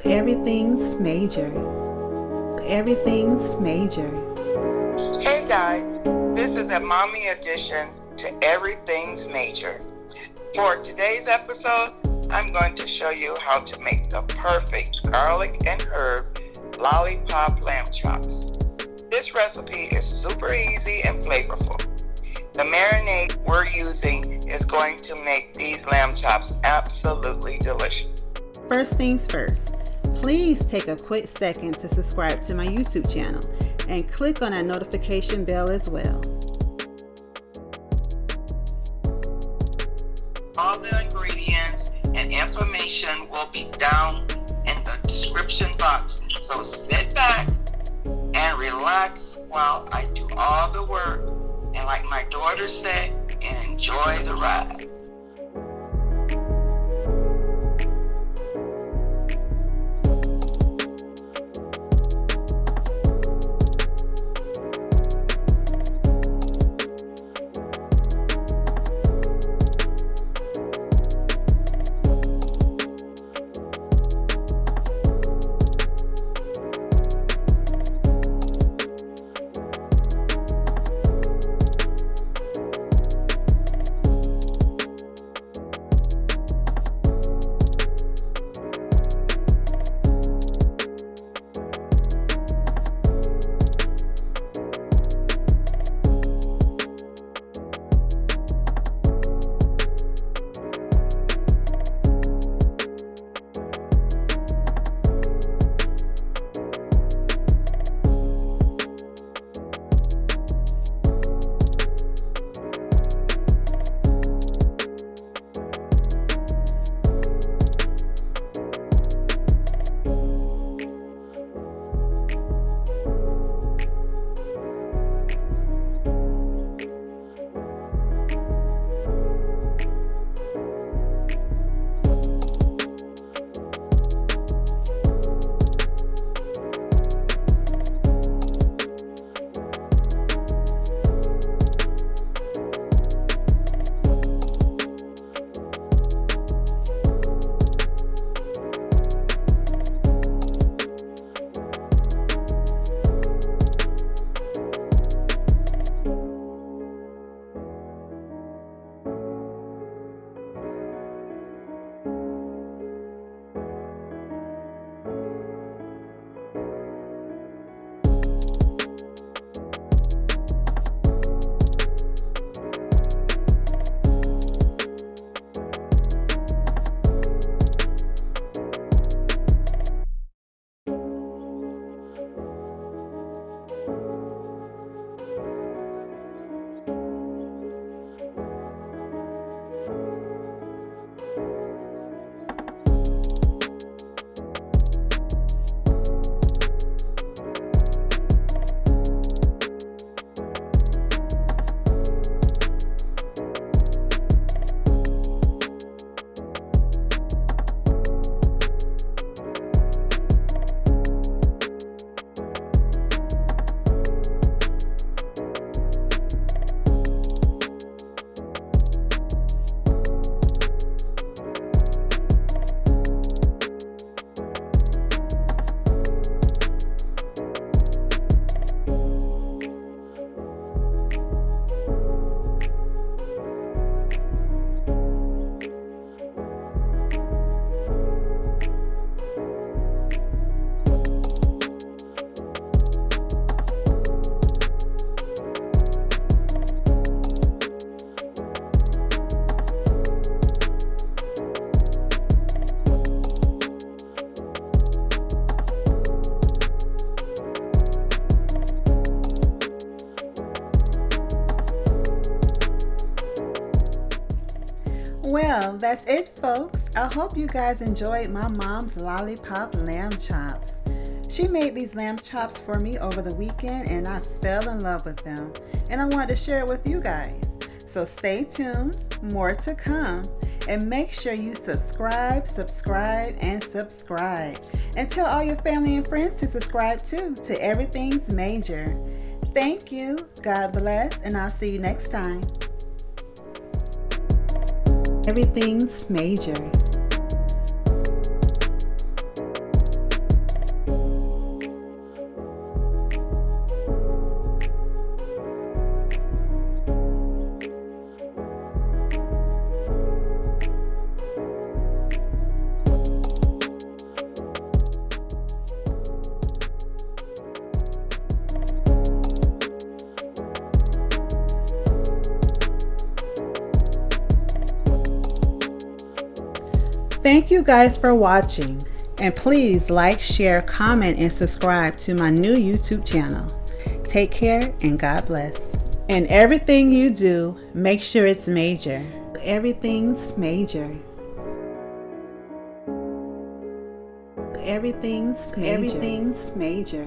Everything's major. Everything's major. Hey guys, this is a Mommie edition to Everything's Major. For today's episode, I'm going to show you how to make the perfect garlic and herb lollipop lamb chops. This recipe is super easy and flavorful. The marinade we're using is going to make these lamb chops absolutely delicious. First things first, please take a quick second to subscribe to my YouTube channel and click on that notification bell as well. All the ingredients and information will be down in the description box. So sit back and relax while I do all the work. And like my daughter said, enjoy the ride. Well, that's it, folks. I hope you guys enjoyed my mom's lollipop lamb chops. She made these lamb chops for me over the weekend and I fell in love with them. And I wanted to share it with you guys. So stay tuned, more to come. And make sure you subscribe. And tell all your family and friends to subscribe too to Everything's Major. Thank you, God bless, and I'll see you next time. Everything's Major. Thank you guys for watching. And please like, share, comment, and subscribe to my new YouTube channel. Take care and God bless. And everything you do, make sure it's major. Everything's major. Everything's major.